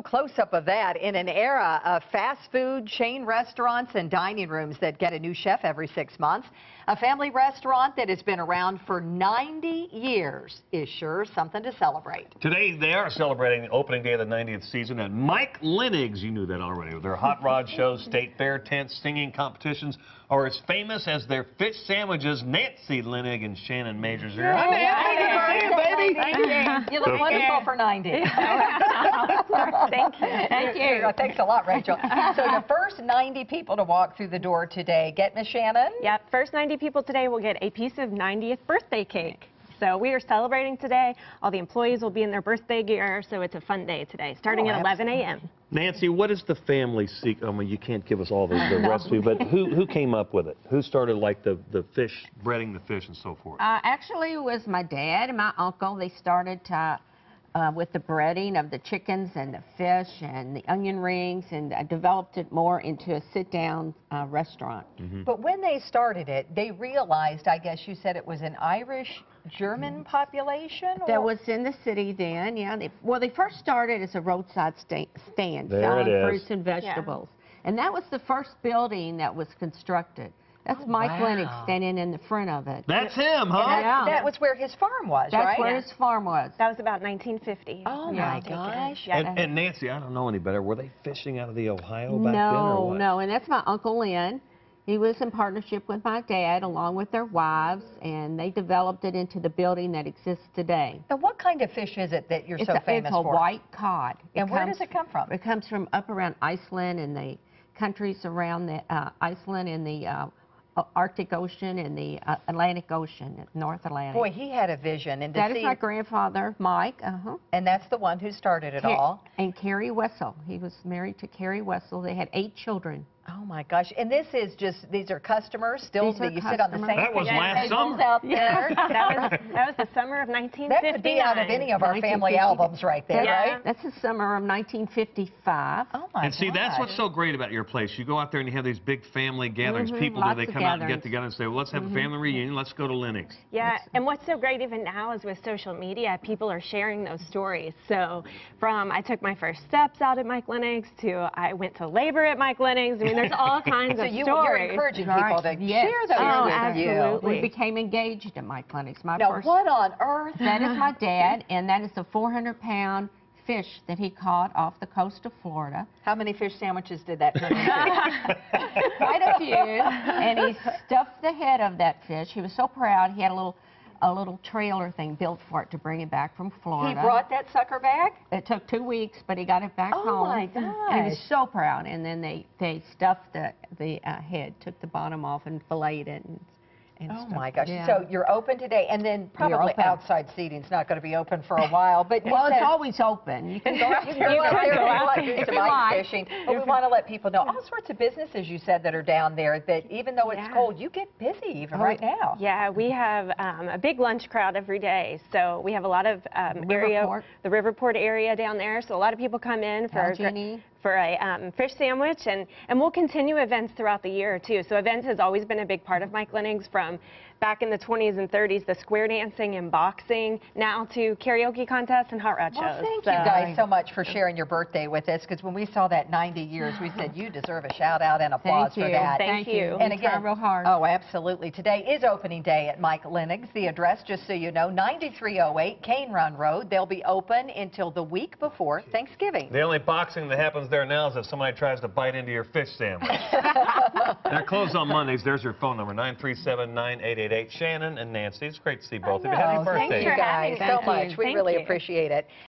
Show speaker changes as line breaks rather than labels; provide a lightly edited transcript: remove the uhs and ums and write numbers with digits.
little close-up of that in an era of fast food chain restaurants and dining rooms that get a new chef every 6 months. A family restaurant that has been around for 90 years is sure something to celebrate.
Today, they are celebrating the opening day of the 90th season at Mike Linnig's. You knew that already. Their hot rod shows, state fair tents, singing competitions are as famous as their fish sandwiches. Nancy Linnig and Shannon Majors are here. Hi, Nancy. Good for you, baby.
Thank you. You look wonderful for 90.
Thank you. Thank you.
Thanks a lot, Rachel. So the first 90 people to walk through the door today get Miss Shannon?
Yep, first 90 people today will get a piece of 90th birthday cake. So we are celebrating today. All the employees will be in their birthday gear, so it's a fun day today, starting at 11 a.m.
Nancy, what is the family secret? I mean, you can't give us all the recipe, but who came up with it? Who started, like, the fish, breading the fish and so forth?
Actually, it was my dad and my uncle. They started with the breading of the chickens and the fish and the onion rings, and developed it more into a sit-down restaurant.
But when they started it, they realized, I guess you said it was an Irish-German population?
That was in the city then, yeah. They first started as a roadside stand
There
selling
it is.
fruits and vegetables. Yeah. And that was the first building that was constructed. That's Mike Linnig standing in the front of it.
That's him, huh?
And that was where his farm was, right?
That's where his farm was.
That was about 1950.
Oh, my gosh.
And Nancy, I don't know any better. Were they fishing out of the Ohio back then, or what?
No, and that's my Uncle Lynn. He was in partnership with my dad, along with their wives, and they developed it into the building that exists today.
And what kind of fish is it that you're so famous
for? It's a
for?
white cod.
And where does it come from?
It comes from up around Iceland and the countries around the Iceland and the Arctic Ocean and the Atlantic Ocean, North Atlantic.
Boy, he had a vision. And
that is my grandfather, Mike.
And that's the one who started it all.
And Carrie Wessel. He was married to Carrie Wessel. They had 8 children.
Oh, my gosh. And this is just, these are customers still that you sit on the same
That was last summer.
out there.
That was the summer of 1959.
That could be out of any of our family albums right there, right?
That's the summer of 1955.
Oh, my
And see, that's what's so great about your place. You go out there and you have these big family gatherings. People, they come out and get together and say, well, let's have a family reunion. Let's go to Linnig's.
Yeah, and what's so great even now is with social media, people are sharing those stories. So from I took my first steps out at Mike Linnig's to I went to labor at Mike Linnig's. I mean, there's all kinds of stories.
So you're encouraging people to share those with you.
Absolutely.
We became engaged at Mike Linnig's.
Now, what on earth?
That is my dad, and that is a 400-pound fish that he caught off the coast of Florida.
How many fish sandwiches did that turn into?
Quite a few. And he stuffed the head of that fish. He was so proud. He had a little trailer thing built for it to bring it back from Florida.
He brought that sucker back?
It took 2 weeks, but he got it back home.
Oh, my gosh.
And he was so proud. And then they stuffed the head, took the bottom off, and filleted it.
Oh, my gosh. Yeah. So you're open today, and then probably outside seating's not going to be open for a while. But
well, it's always open. You can go out there.
You can do some ice fishing. But we want to let people know all sorts of businesses you said that are down there that even though it's cold, you get busy even right now.
Yeah, we have a big lunch crowd every day. So we have a lot of the Riverport area down there. So a lot of people come in for a fish sandwich, and we'll continue events throughout the year too. So events has always been a big part of Mike Linnig's, from back in the 20s and 30s, the square dancing and boxing, now to karaoke contests and hot rod shows.
Well, thank you guys so much for sharing your birthday with us, because when we saw that 90 years, we said you deserve a shout out and applause for that.
Thank you.
And again,
real hard.
Oh, absolutely. Today is opening day at Mike Linnig's. The address, just so you know, 9308 Cane Run Road. They'll be open until the week before Thanksgiving.
The only boxing that happens there now is if somebody tries to bite into your fish sandwich. They're closed on Mondays. There's your phone number, 937-9888. Shannon and Nancy, it's great to see both of you. Happy birthday.
Thank you guys so much. We really appreciate it.